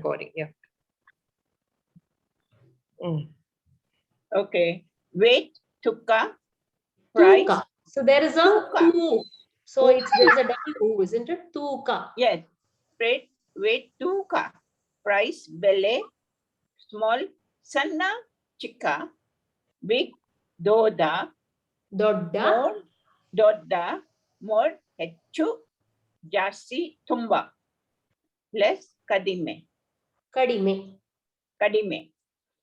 recording. Yeah. Okay. Weight, tukka. Price. Tuka. So there is a Tuka. tu. So there's a double u, isn't it? Tuka. Yes. Weight, tukka. Price, bele. Small, sanna, chikka. Big, doda. Dodda. More, dodda. More, ಹೆಚ್ಚು. ಜಾಸ್ತಿ, ತುಂಬಾ. Less, kadime. Kadime.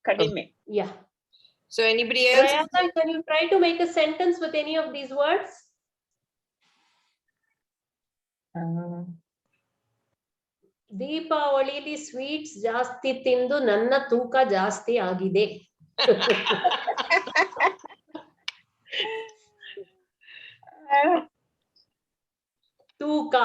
Kadime. Yeah. So anybody else? Prayaga, can you try to make a sentence with any of these words? ದೀಪಾವಳಿಲಿ sweets ಜಾಸ್ತಿ ತಿಂದು ನನ್ನ ತೂಕ ಜಾಸ್ತಿ ಆಗಿದೆ. ತೂಕ.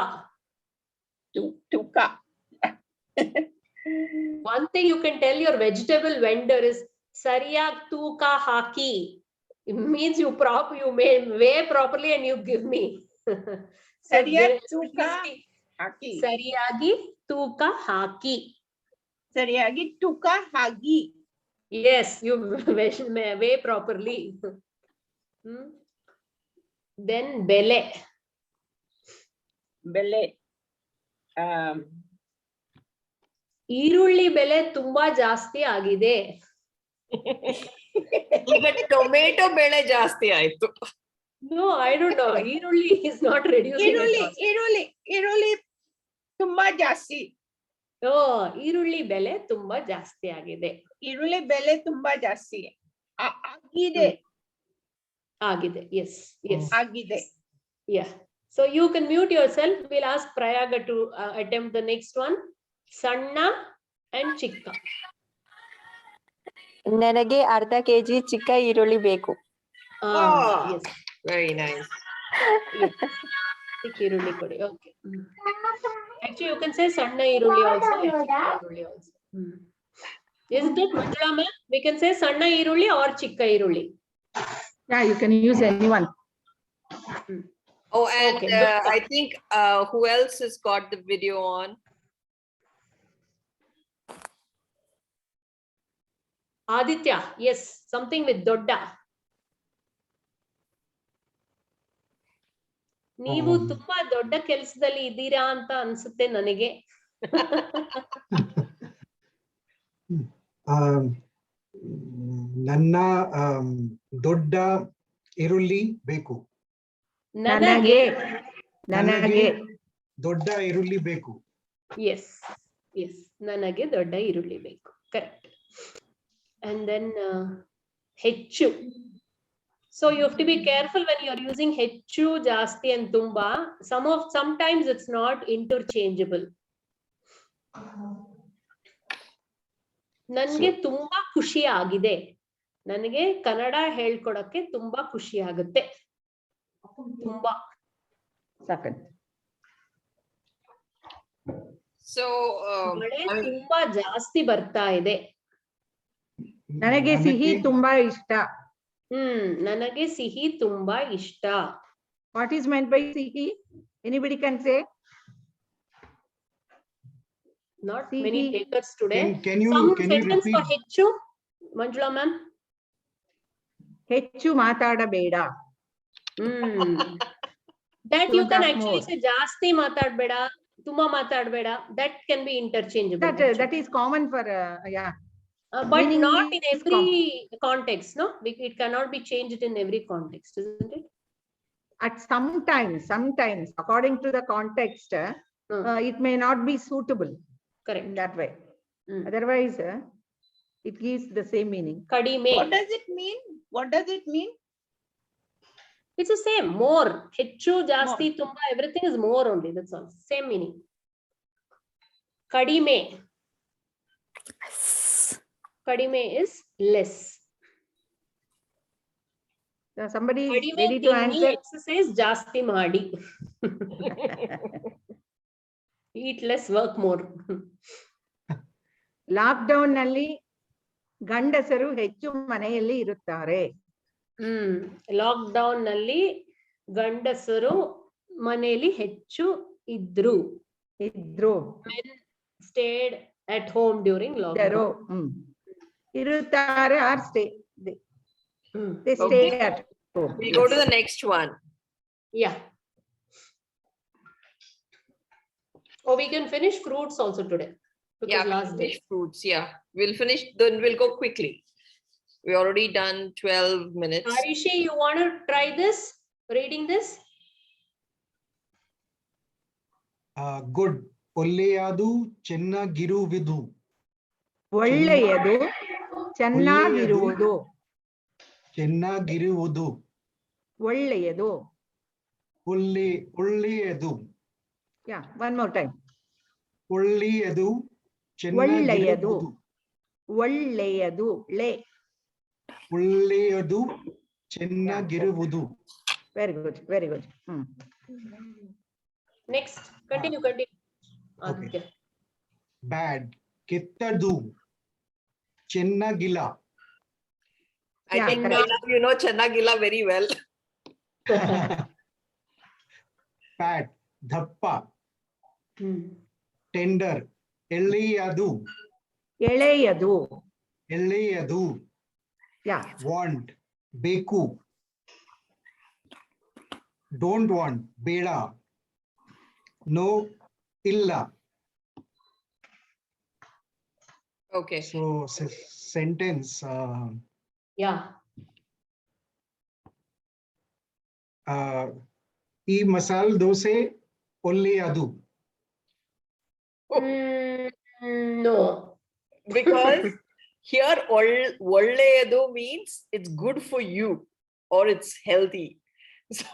One thing you can tell your vegetable vendor is sariyag tooka haki. It means you weigh properly and you give me. Sariyag tooka haki. Sariyagi tooka haki. Sariyagi tooka hagi. Yes, you weigh properly. Then bele. ಈರುಳ್ಳಿ ಬೆಲೆ ತುಂಬಾ ಜಾಸ್ತಿ ಆಗಿದೆ. ಈಗ tomato ಬೆಳೆ ಜಾಸ್ತಿ ಆಯ್ತು. No, I don't know. ಈರುಳ್ಳಿ is not reducing. ಈರುಳ್ಳಿ ತುಂಬಾ ಜಾಸ್ತಿ. ಈರುಳ್ಳಿ ಬೆಲೆ ತುಂಬಾ ಜಾಸ್ತಿ ಆಗಿದೆ. ಈರುಳ್ಳಿ ಬೆಲೆ ತುಂಬಾ ಜಾಸ್ತಿ ಆಗಿದೆ. ಆಗಿದೆ. Yes. ಆಗಿದೆ. Yeah. So you can mute yourself. We'll ask Prayaga to attempt the next one. Sanna and chikka. ನನಗೆ ಅರ್ಧ ಕೆಜಿ ಚಿಕ್ಕ ಈರುಳ್ಳಿ ಬೇಕು. Yes. Very nice. ಚಿಕ್ಕ ಈರುಳ್ಳಿ ಕೊಡಿ. Okay. Actually, you can say sanna ಈರುಳ್ಳಿ also. Chikka ಈರುಳ್ಳಿ also. Isn't it, Manjula ma'am? We can say sanna ಈರುಳ್ಳಿ or chikka ಈರುಳ್ಳಿ. Yeah, you can use anyone. Oh, and Okay, I think who else has got the video on? Aditya, yes, something with dodda. ನೀವು ತುಂಬಾ ದೊಡ್ಡ ಕೆಲಸದಲ್ಲಿ ಇದ್ದೀರಾ ಅಂತ ಅನ್ಸುತ್ತೆ ನನಗೆ. ನನ್ನ ದೊಡ್ಡ ಈರುಳ್ಳಿ ಬೇಕು. ನನಗೆ ದೊಡ್ಡ ಈರುಳ್ಳಿ ಬೇಕು. Yes, ನನಗೆ ದೊಡ್ಡ ಈರುಳ್ಳಿ ಬೇಕು. Correct. And then ಹೆಚ್ಚು. So you have to be careful when you are using ಹೆಚ್ಚು, ಜಾಸ್ತಿ and ತುಂಬಾ. Sometimes it's not interchangeable. ನನಗೆ ತುಂಬಾ ಖುಷಿ ಆಗಿದೆ. ನನಗೆ ಕನ್ನಡ ಹೇಳ್ಕೊಡಕ್ಕೆ ತುಂಬಾ ಖುಷಿ ಆಗುತ್ತೆ. ತುಂಬಾ. Second. So ಮಳೆ ತುಂಬಾ ಜಾಸ್ತಿ ಬರ್ತಾ ಇದೆ. ನನಗೆ ಸಿಹಿ ತುಂಬಾ ಇಷ್ಟ. ನನಗೆ ಸಿಹಿ ತುಂಬಾ ಇಷ್ಟ. What is meant by sihi? Anybody can say? Not Sihi. many takers today. Can you sentence for repeat? ಹೆಚ್ಚು, Manjula ma'am. ಹೆಚ್ಚು ಮಾತಾಡಬೇಡ. That you Don't can talk actually more. say ಜಾಸ್ತಿ ಮಾತಾಡಬೇಡ, ತುಂಬಾ ಮಾತಾಡಬೇಡ. That can be interchangeable. That is common for yeah. But Meaning not in is every context, no? It cannot be changed in every context, isn't it? At sometimes according to the context, it may not be suitable. Correct. In that way. Otherwise, it gives the same meaning. Kadime. What does it mean? It's the same. More. ಹೆಚ್ಚು, ಜಾಸ್ತಿ, ತುಂಬಾ. Everything is more only. That's all. Same meaning. Kadime. Kadime is less. So somebody is Kadime ready to answer. Exercise ಜಾಸ್ತಿ ಮಾಡಿ. Eat less, work more. Lockdown ನಲ್ಲಿ ಗಂಡಸರು ಹೆಚ್ಚು ಮನೆಯಲ್ಲಿ ಇರುತ್ತಾರೆ. ಲಾಕ್ಡೌನ್ ನಲ್ಲಿ ಗಂಡಸರು ಮನೆಯಲ್ಲಿ ಹೆಚ್ಚು ಇದ್ರು. Men stayed at home during lockdown. ಇರುತ್ತಾರೆ or stay. They stay Okay. at home. We'll go to the next one. Yeah. Oh, we can finish fruits also today. Because Yeah, we'll last day. finish fruits. Yeah, we'll finish. Then we'll go quickly. We already done 12 minutes. Arishi, you want to try this? Reading this? Good ಒಳ್ಳೆಯದು ಚೆನ್ನಾಗಿರುವುದು. ಒಳ್ಳೆಯದು ಚೆನ್ನಾಗಿರುವುದು. ಚೆನ್ನಾಗಿರುವುದು. ಒಳ್ಳೆಯದು. ಒಳ್ಳೆಯದು. Yeah, one more time. ಒಳ್ಳೆಯದು ಒಳ್ಳೆಯದು. ಚೆನ್ನಾಗಿರುವುದು. ಒಳ್ಳೆಯದು. ಒಳ್ಳೆಯದು ಚೆನ್ನಾಗಿರುವುದು. Very good, very good. Next, continue. Aditya. ಬ್ಯಾಡ್ ಕೆಟ್ಟದು ಚೆನ್ನಾಗಿಲ್ಲ. I Yeah, think correct. now you know Chennagila very well. Fat ದಪ್ಪ. Hmm. ಟೆಂಡರ್ ಎಳೆಯದು. ಎಳೆಯದು. ಎಳೆಯದು. Yeah. ವಾಂಟ್ ಬೇಕು. ಡೋಂಟ್ ವಾಂಟ್ ಬೇಡ. ನೋ ಇಲ್ಲ. Okay. So sentence Yeah. ಈ ಮಸಾಲ ದೋಸೆ ಒಳ್ಳೆಯದು. No. Because here ಒಳ್ಳೆಯದು means it's good for you or it's healthy. So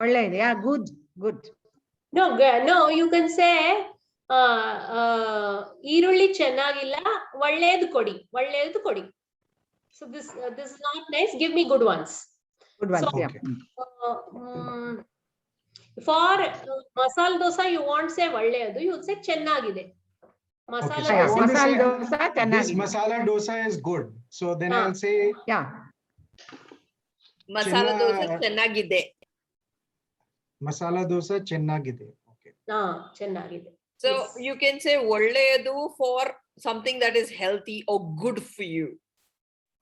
ಒಳ್ಳೆಯದು. Yeah, good, good. No, you can say ಈರುಳ್ಳಿ ಚೆನ್ನಾಗಿಲ್ಲ ಒಳ್ಳೇದು ಕೊಡಿ. So this is not nice. Give me good ones. Good one. So, Yeah. For masala dosa, you won't say ಒಳ್ಳೆಯದು, you would say ಚೆನ್ನಾಗಿದೆ. Masala So I dosa. want to masala say dosa this ಚೆನ್ನಾಗಿದೆ. masala dosa is good. So then Ah. I'll say Yeah. masala dosa Chenna- chennagide. masala dosa ಚೆನ್ನಾಗಿದೆ. Okay. ಚೆನ್ನಾಗಿದೆ. So Yes. you can say ಒಳ್ಳೆಯದು for something that is healthy or good for you.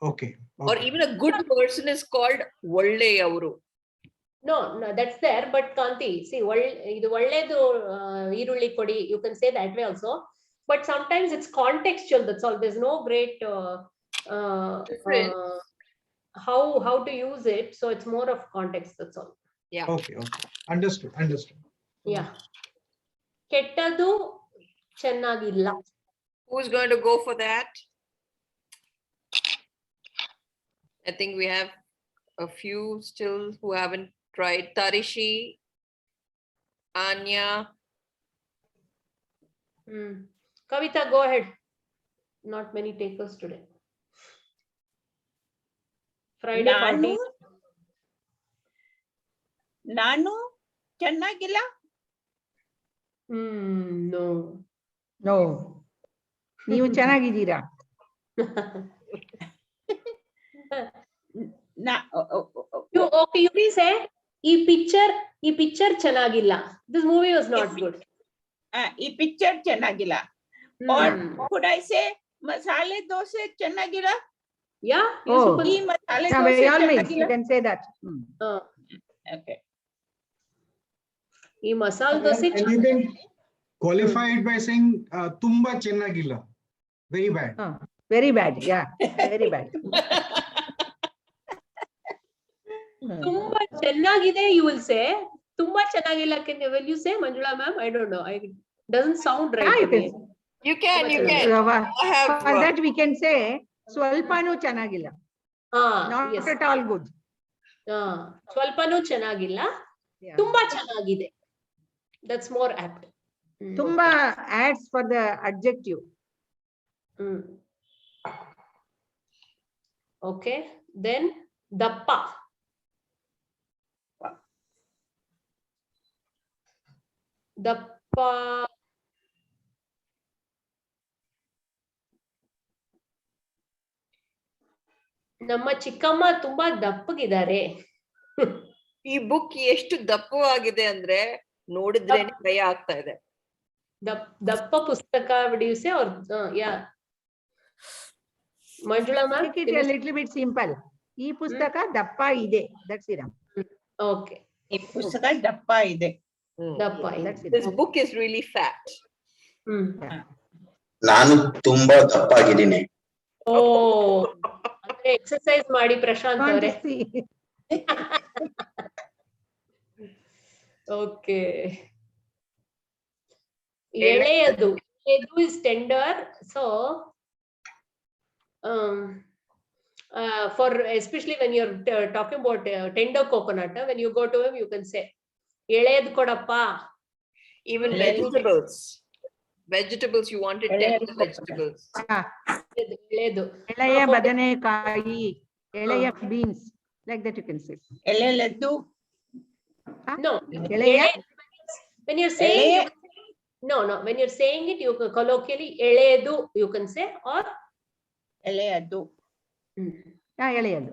Okay. Or Okay. even a good person is called ಒಳ್ಳೆಯವರು. No, that's there, but Kanti, see, ಇದು ಒಳ್ಳೇದು ಈರುಳ್ಳಿ ಕೊಡಿ, you can say that way also. But sometimes it's contextual, that's all. There's no great Different. how to use it. So it's more of context, that's all. Yeah. Okay. Okay. Understood. Yeah. ಕೆಟ್ಟದು ಚೆನ್ನಾಗಿಲ್ಲ. Who's going to go for that? I think we have a few still who haven't tried. Tarishi, Anya. Kavita, go ahead. Not many takers today. Friday party. ನಾನು ಚೆನ್ನಾಗಿಲ್ಲ. No. No. ನೀವು ಚೆನ್ನಾಗಿದ್ದೀರಾ? Okay, you can say ಈ picture ಚೆನ್ನಾಗಿಲ್ಲ. This movie was not good. ಈ picture ಚೆನ್ನಾಗಿಲ್ಲ. Or could I say masala dosa ಚೆನ್ನಾಗಿಲ್ಲ? Yeah. Oh. ಈ ಮಸಾಲೆ Yeah, by dosa all means, you ಚೆನ್ನಾಗಿಲ್ಲ. can say that. Okay. ಈ masala dosa And you can qualify it by saying ತುಂಬಾ ಚೆನ್ನಾಗಿಲ್ಲ. Very bad. Very bad. Yeah, very bad. ತುಂಬಾ ಚೆನ್ನಾಗಿದೆ, you will say. ತುಂಬಾ ಚೆನ್ನಾಗಿಲ್ಲ, will you say, Manjula ma'am? I don't know. Doesn't sound right. Yeah, to you me. You can. I have. For that we can say ಸ್ವಲ್ಪನೂ ಚೆನ್ನಾಗಿಲ್ಲ. Not Yes. at all good. ಸ್ವಲ್ಪನೂ ಚೆನ್ನಾಗಿಲ್ಲ, Yeah. ತುಂಬಾ ಚೆನ್ನಾಗಿದೆ. That's more apt. ತುಂಬಾ adds for the adjective. Okay, then dappa. Dappa. ನಮ್ಮ ಚಿಕ್ಕಮ್ಮ ತುಂಬಾ ದಪ್ಪಗಿದ್ದಾರೆ. ಈ ಬುಕ್ ಎಷ್ಟು ದಪ್ಪವಾಗಿದೆ ಅಂದ್ರೆ ನೋಡಿದ್ರೇನೆ ಭಯ ಆಗ್ತಾ ಇದೆ. Dappa Pustaka, would you say? Or yeah. Manjula ma'am? Make it a little bit simple. ಈ ಪುಸ್ತಕ ದಪ್ಪ ಇದೆ. That's it. Okay. ಈ ಪುಸ್ತಕ ದಪ್ಪ ಇದೆ. Dappa. That's it. This book is really fat. ನಾನು ತುಂಬಾ ದಪ್ಪಾಗಿದ್ದೀನಿ. Oh, exercise ಮಾಡಿ ಪ್ರಶಾಂತ್ ಅವರೇ. Okay. ಎಳೆಯದು is tender. So for especially when you're talking about tender coconut, when you go to him, you can say ಎಳೆಯದು ಕೊಡಪ್ಪ. Even vegetables, you wanted tender vegetables. ಎಳೆಯದು. ಎಳೆಯ ಬದನೆಕಾಯಿ, ಎಳೆಯ beans, like that you can say. ಎಳೆಯದ್ದು. No, ಎಳೆಯ. When you're saying no, when you're saying it, you colloquially ಎಳೆಯದು you can say, or ಎಳೆಯದ್ದು. ಎಳೆಯದು.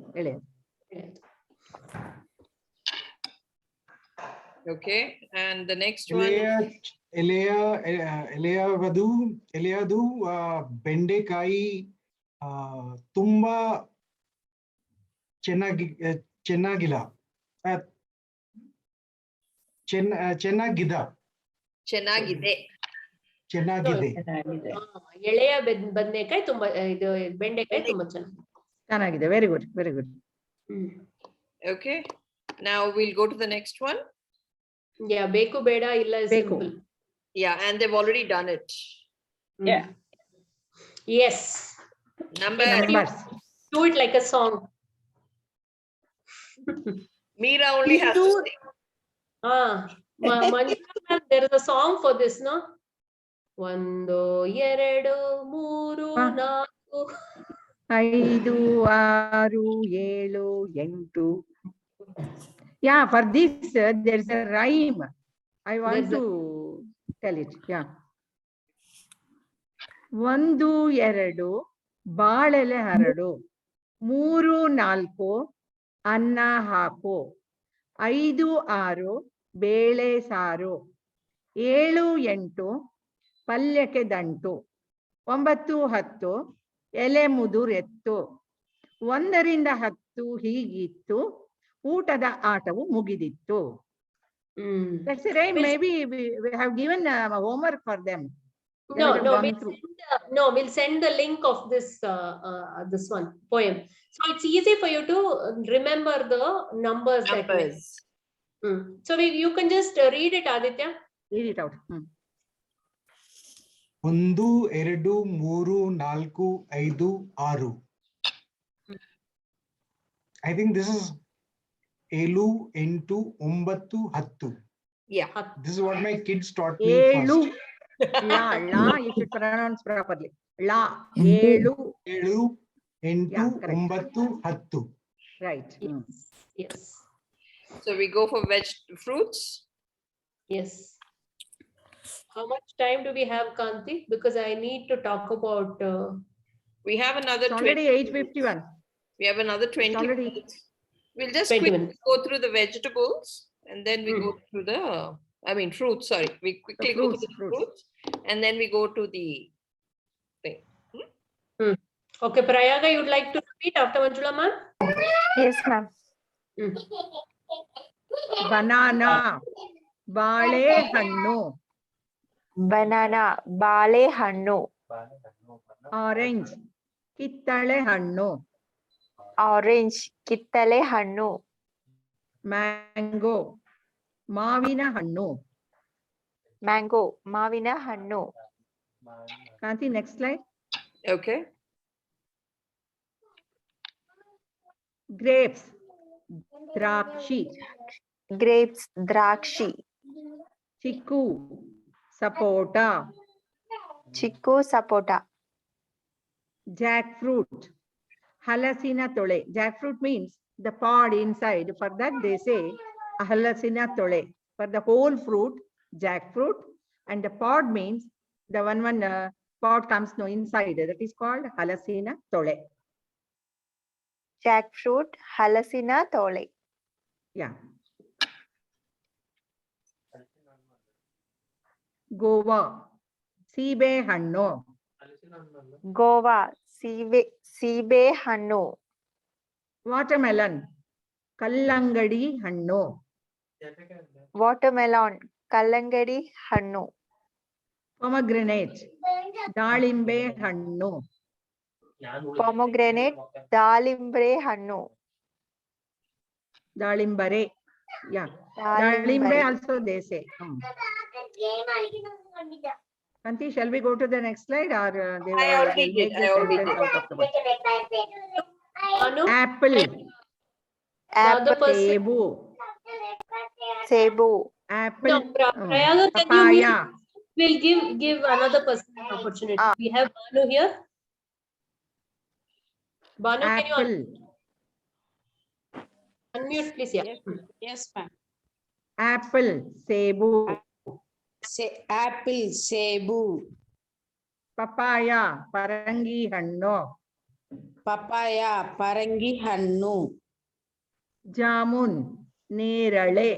Okay, and the next one. ಎಲೆಯದು ಬೆಂಡೆಕಾಯಿ ತುಂಬಾ ಚೆನ್ನಾಗಿಲ್ಲ. ಚೆನ್ನಾಗಿದೆ. ಎಳೆಯ ಬದನೆಕಾಯಿ ತುಂಬಾ ಇದು ಬೆಂಡೆಕಾಯಿ ತುಂಬಾ ಚೆನ್ನಾಗಿದೆ. Very good. Okay, now we'll go to the next one. Yeah, ಬೇಕು ಬೇಡ ಇಲ್ಲ is simple. Yeah, and they've already done it. Yeah. Yes. Numbers. Do it like a song. Meera only has to sing. Manjula, there is a song for this, no? 1 2 3 4 5 6 7 8. Yeah, for this there's a rhyme. I want to tell it. Yeah. 1 2 ಬಾಳೆಲೆ ಹರಡು, 3 4 ಅನ್ನ ಹಾಕು, 5 6 ಬೇಳೆ ಸಾರು, 7 8 ಪಲ್ಯಕ್ಕೆ ದಂಟು, 9 10 ಎಲೆ ಮುದುರೆತ್ತು, 1 ರಿಂದ 10 ಹೀಗಿತ್ತು, ಊಟದ ಆಟವು ಮುಗಿದಿತ್ತು. That's a rhyme. Maybe we have given homework for them. We'll send the link of this one poem. So it's easy for you to remember the numbers. So you can just read it, Aditya. Read it out. 1 2 3 4 5 6. I think this is 7 8 9 10. Yeah. This is what my kids taught me first. La, you should pronounce properly. La, 7 8 9 10. Right. Yes. So we go for fruits. Yes. How much time do we have, Kanti? Because I need to talk about. We have another. It's already 8:51. We have another 20 minutes. We'll just quickly go through the vegetables and then we go through the, fruits, sorry. We quickly go through the fruits and then we go to the thing. Okay, Prayaga, you'd like to repeat after Manjula ma'am? Yes, ma'am. Banana, ಬಾಳೆ ಹಣ್ಣು. Banana, ಬಾಳೆ ಹಣ್ಣು. Orange, ಕಿತ್ತಳೆ ಹಣ್ಣು. Orange, ಕಿತ್ತಳೆ ಹಣ್ಣು. Mango, ಮಾವಿನ ಹಣ್ಣು. Mango, ಮಾವಿನ ಹಣ್ಣು. Kanti, next slide. Okay. Grapes, ದ್ರಾಕ್ಷಿ. Grapes, ದ್ರಾಕ್ಷಿ. ಚಿಕ್ಕು, ಸಪೋಟ. ಚಿಕ್ಕು, ಸಪೋಟ. Jackfruit, ಹಲಸಿನ ತೊಳೆ. Jackfruit means the pod inside. For that they say halasina tole. For the whole fruit, jackfruit, and the pod means the one pod comes no inside. That is called halasina tole. Jackfruit, halasina tole. Yeah. Guava, Sibe hanno. Goa ಸೀಬೆ ಹಣ್ಣು. Watermelon. Kallangadi hanno. ವಾಟರ್ಮೆಲಾನ್ ಕಲ್ಲಂಗಡಿ ಹಣ್ಣು. Pomegranate. Dalimbe hanno. Pomegranate ದಾಳಿಂಬ್ರೆ ಹಣ್ಣು. Dalimbare. Yeah. ದಾಳಿಂಬರೆ. Dalimbe also they say. Kanti, shall we go to the next slide or they I will already make did. the I already sentence did. out of the word? Anu, Apple. the other apple person. Tebu. ಸೇಬು. Apple. No, Prayaga, can you Papaya. we'll give another person an opportunity. Ah. We have Banu here. Banu, can you Apple. unmute, please? Yeah. Yes, ma'am. Apple. Cebu. Say apple, cebu, Papaya. Parangi hanno. papaya, parangi hannu, Jamun. Neerale.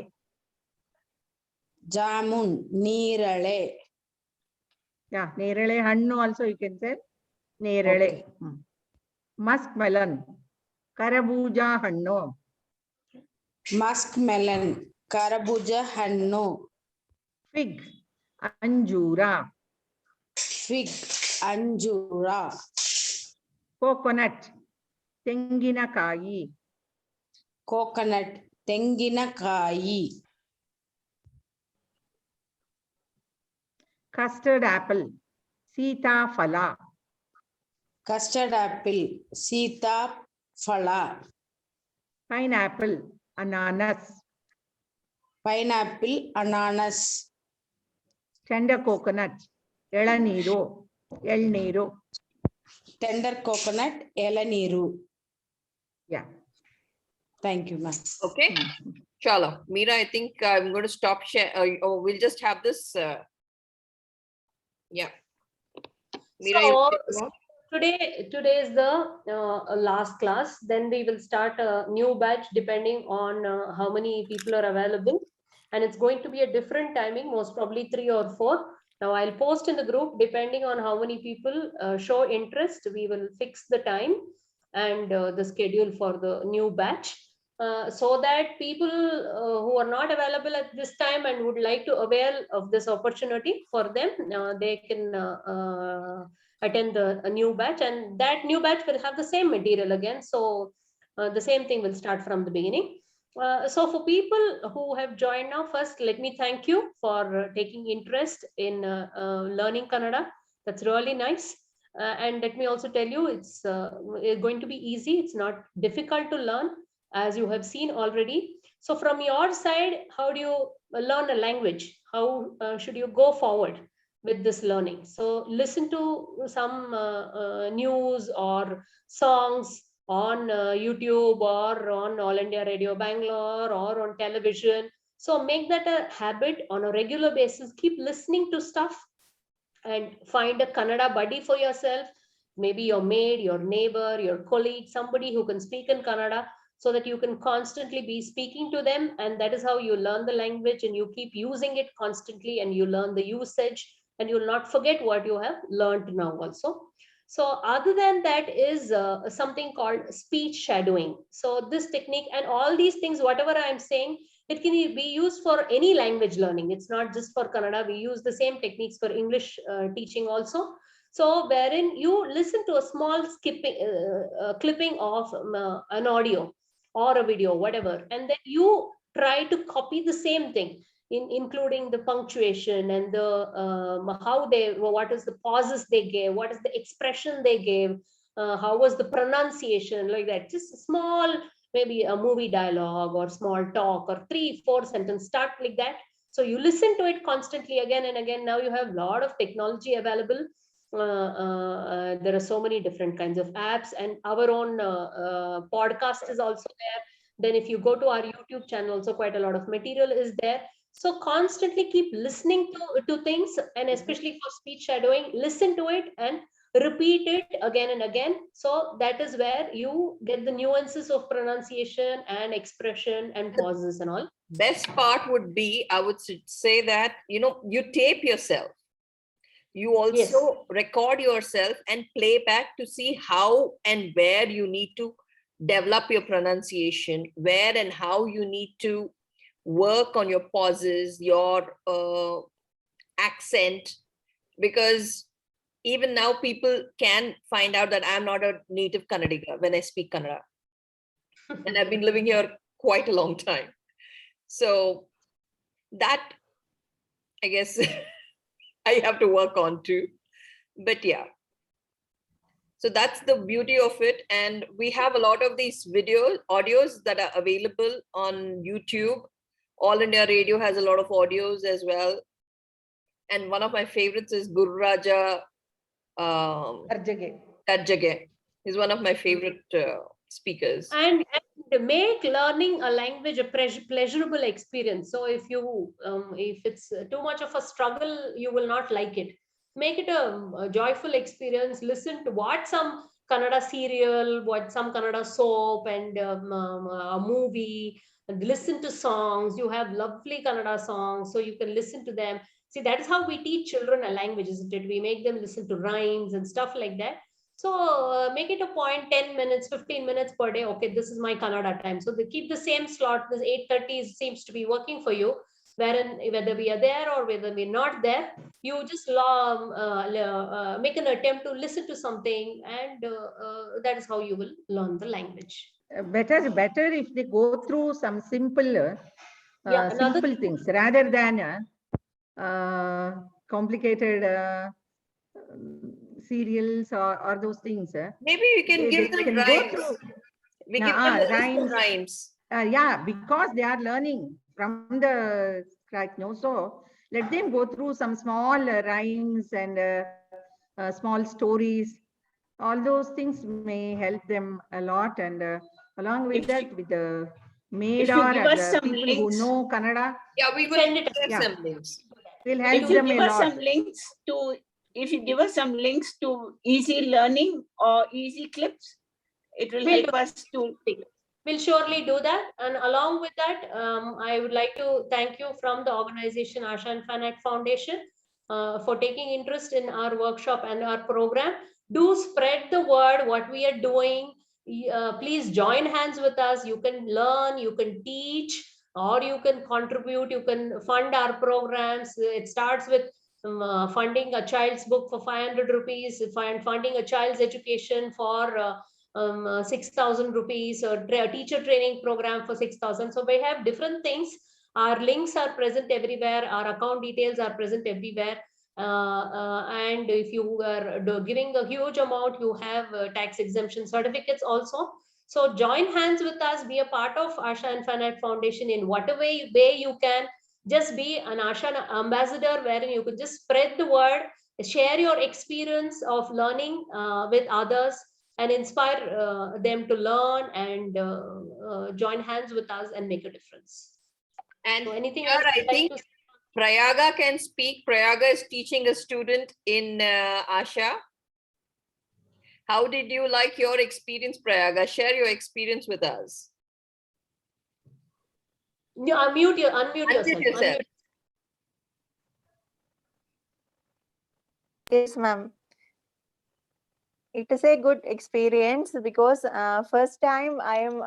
jamun, neerale. Yeah, neerale hannu also you can say. Neerale. Okay. Muskmelon. Karabuja hanno. Muskmelon, karabuja hannu, Fig. Anjura. fig, anjura, Coconut. Tenginakayi. coconut, tenginakayi, Custard apple. Sita phala. custard apple, sita phala, Pineapple. Ananas. pineapple, ananas, Tender coconut. Elaniru. Elniru. tender coconut, elaniru. Yeah. Thank you, ma'am. Okay, Chala. Meera, I think I'm going to stop share. Or we'll just have this. Yeah. Meera, you want to take So more? today is the last class. Then we will start a new batch depending on how many people are available, and it's going to be a different timing, most probably 3 or 4. Now I'll post in the group depending on how many people show interest. We will fix the time and the schedule for the new batch, so that people who are not available at this time and would like to avail of this opportunity, for them they can attend a new batch, and that new batch will have the same material again. So the same thing will start from the beginning. So for people who have joined now, first let me thank you for taking interest in learning Kannada. That's really nice. And let me also tell you, it's going to be easy. It's not difficult to learn, as you have seen already. So from your side, how do you learn a language? How should you go forward with this learning? So listen to some news or songs on YouTube or on All India Radio Bangalore or on television. So make that a habit on a regular basis. Keep listening to stuff and find a Kannada buddy for yourself. Maybe your maid, your neighbor, your colleague, somebody who can speak in Kannada, so that you can constantly be speaking to them. And that is how you learn the language, and you keep using it constantly, and you learn the usage, and you'll not forget what you have learned now also. So other than that is something called speech shadowing. So this technique and all these things, whatever I'm saying, it can be used for any language learning. It's not just for Kannada. We use the same techniques for English teaching also. So wherein you listen to a small clipping of an audio or a video, whatever, and then you try to copy the same thing, including the punctuation and the what is the pauses they gave, what is the expression they gave, how was the pronunciation, like that. Just a small, maybe a movie dialogue or small talk or 3-4 sentence, start like that. So you listen to it constantly again and again. Now you have a lot of technology available. There are so many different kinds of apps, and our own podcast is also there. Then if you go to our YouTube channel, also quite a lot of material is there. So constantly keep listening to things, and especially for speech shadowing, listen to it and repeat it again and again. So that is where you get the nuances of pronunciation and expression and pauses and all. Best part would be, I would say that, you tape yourself. you also record yourself and play back to see how and where you need to develop your pronunciation, where and how you need to work on your pauses, your accent, because even now people can find out that I'm not a native Kannadiga when I speak Kannada. And I've been living here quite a long time. So that, I guess, I have to work on too. But yeah. So that's the beauty of it. And we have a lot of these audios that are available on YouTube. All India Radio has a lot of audios as well. And one of my favorites is Guru Raja Karjage. He's one of my favorite speakers. And make learning a language a pleasurable experience. So if it's too much of a struggle, you will not like it. Make it a joyful experience. Watch some Kannada serial, watch some Kannada soap and a movie, and listen to songs. You have lovely Kannada songs, so you can listen to them. See, that is how we teach children a language, isn't it? We make them listen to rhymes and stuff like that. So make it a point, 10 minutes, 15 minutes per day. Okay, this is my Kannada time. So they keep the same slot. This 8:30 seems to be working for you. Whether we are there or whether we're not there, you just make an attempt to listen to something, and that is how you will learn the language. Better if they go through some simple things rather than complicated serials or those things. Maybe we can give them rhymes. We give them rhymes. Yeah, because they are learning from the scratch, no? So let them go through some small rhymes and small stories. All those things may help them a lot. And along with that, with the maid or the people who know Kannada. Yeah, we will send it some links. We'll help them a lot. If you give us some links to easy learning or easy clips, it will help us to. We'll surely do that. And along with that, I would like to thank you from the organization Asha and Fanac Foundation for taking interest in our workshop and our program. Do spread the word what we are doing. Please join hands with us. You can learn, you can teach, or you can contribute, you can fund our programs. It starts with funding a child's book for 500 rupees, funding a child's education for 6,000 rupees, or teacher training program for 6,000. So we have different things. Our links are present everywhere. Our account details are present everywhere. And if you are giving a huge amount, you have tax exemption certificates also. So join hands with us, be a part of Asha and Fanac Foundation in whatever way you can. Just be an Asha ambassador, wherein you could just spread the word, share your experience of learning with others, and inspire them to learn and join hands with us and make a difference. And so anything here, I think Prayaga can speak. Prayaga is teaching a student in Asha. How did you like your experience, Prayaga? Share your experience with us. No, unmute yourself. Yes, ma'am. It is a good experience because first time I am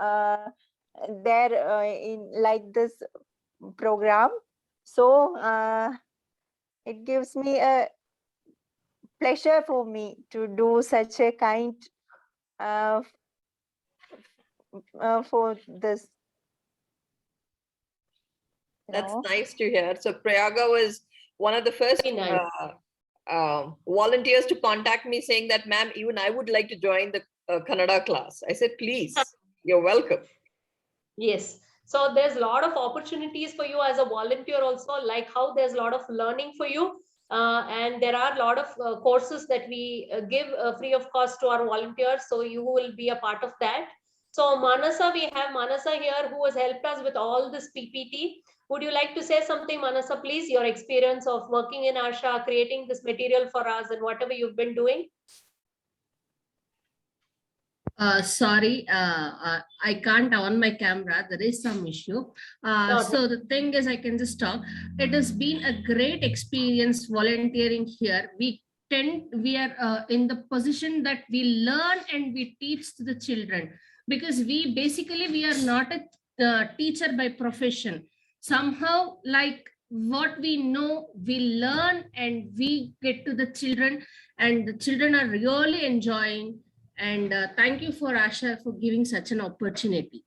there in like this program. So it gives me a pleasure for me to do such a kind for this. That's nice to hear. So Prayaga was one of the first volunteers to contact me saying that, ma'am, even I would like to join the Kannada class. I said, please, you're welcome. Yes. So there's a lot of opportunities for you as a volunteer also, like how there's a lot of learning for you. And there are a lot of courses that we give free of cost to our volunteers. So you will be a part of that. So Manasa, we have Manasa here who has helped us with all this PPT. Would you like to say something, Manasa, please? Your experience of working in Asha, creating this material for us and whatever you've been doing. Sorry, I can't on my camera. There is some issue. So the thing is, I can just talk. It has been a great experience volunteering here. We are in the position that we learn and we teach to the children, because we are not a teacher by profession. Somehow, like what we know, we learn and we get to the children, and the children are really enjoying. And thank you for Asha for giving such an opportunity.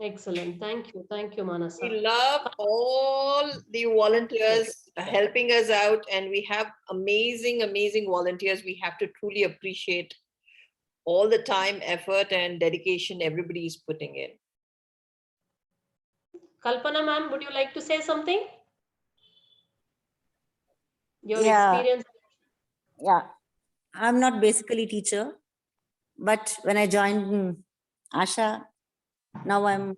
Excellent. Thank you, Manasa. We love all the volunteers helping us out, and we have amazing, amazing volunteers. We have to truly appreciate all the time, effort, and dedication everybody is putting in. Kalpana ma'am, would you like to say something? Your Yeah. experience. Yeah, I'm not basically teacher, but when I joined Asha, now I'm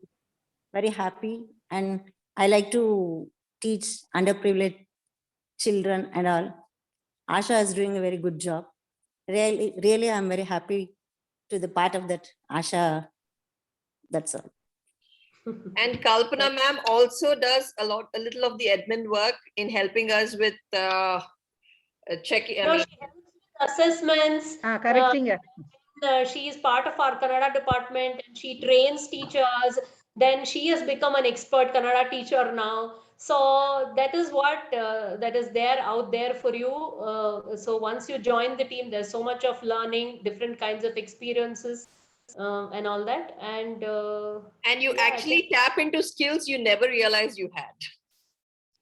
very happy and I like to teach underprivileged children and all. Asha is doing a very good job. Really, I'm very happy to the part of that Asha. That's all. And Kalpana ma'am also does a little of the admin work in helping us with checking. No, she helps with assessments. Correcting. She is part of our Kannada department and she trains teachers. Then she has become an expert Kannada teacher now. So that is what that is there out there for you. So once you join the team, there's so much of learning, different kinds of experiences and all that. And you actually tap into skills you never realized you had.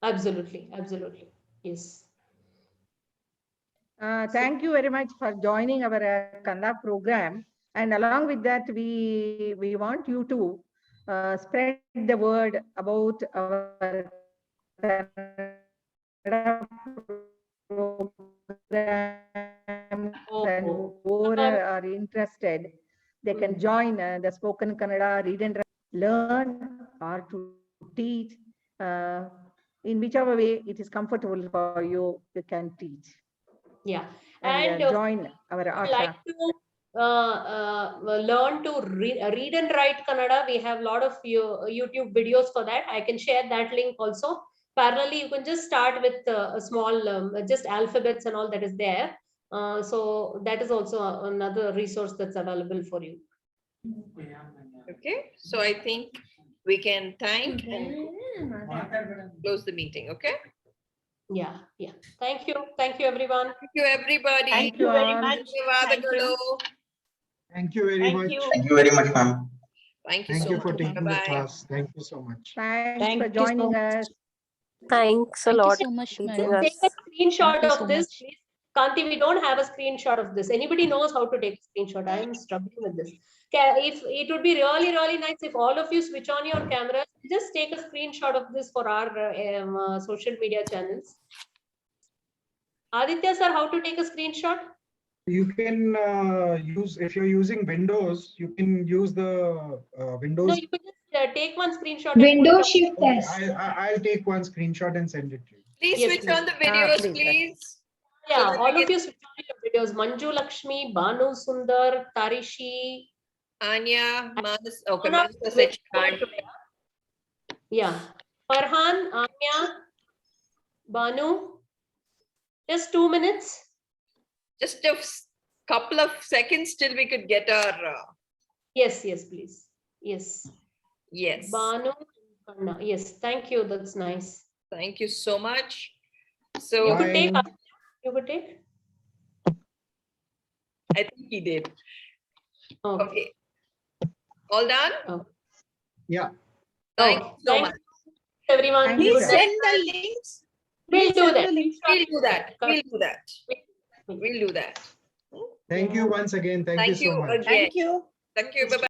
Absolutely. Yes. Thank you very much for joining our Kannada program. And along with that, we want you to spread the word about our Kannada program. And who are interested, they can join the Spoken Kannada, read and learn, or to teach. In whichever way it is comfortable for you, you can teach. Yeah, And join our Asha. Like to learn to read and write Kannada. We have a lot of YouTube videos for that. I can share that link also. Parallelly, you can just start with a small, just alphabets and all that is there. So that is also another resource that's available for you. Okay, so I think we can thank and close the meeting. Okay. Yeah. Thank you everyone. Thank you everybody. Thank you very much. Thank you. Thank you very much. Thank you very much, ma'am. Thank you Thank so you much. for taking the Bye-bye. class. Thank you so much. Thanks Thank for you so joining much. us. Thanks a Thank you lot. so much, teaching madam. us. Take a screenshot Thank you of so this, much. please. Kanti, we don't have a screenshot of this. Anybody knows how to take a screenshot? I am struggling with this. If it would be really, really nice if all of you switch on your cameras, just take a screenshot of this for our social media channels. Aditya sir, how to take a screenshot? You can use, if you're using Windows, you can use the Windows. No, you can just take one screenshot. Windows Shift Okay, S. I'll take one screenshot and send it to you. Please Yes, switch please. on the videos, please. please. Yeah, that all we of you switch on your videos. Manju Lakshmi, Banu Sundar, Tarishi. Anya, Manas. Okay, Anna, Manas said she can't. Yeah. Farhan, Anya, Banu. Just 2 minutes. Just a couple of seconds till we could get our. Yes, please. Yes. Yes. Banu, Kanna. Yes, thank you. That's nice. Thank you so much. You So could take. Bye. You could take. I think he did. Okay. Okay. All done? Yeah. Thank you so Thank much. everyone. Thank you, Please sir. send the links. We'll do that. We'll do that. We'll do that. We'll do that. Thank you once again. Thank you so much. again. Thank you. Thank you. Bye-bye.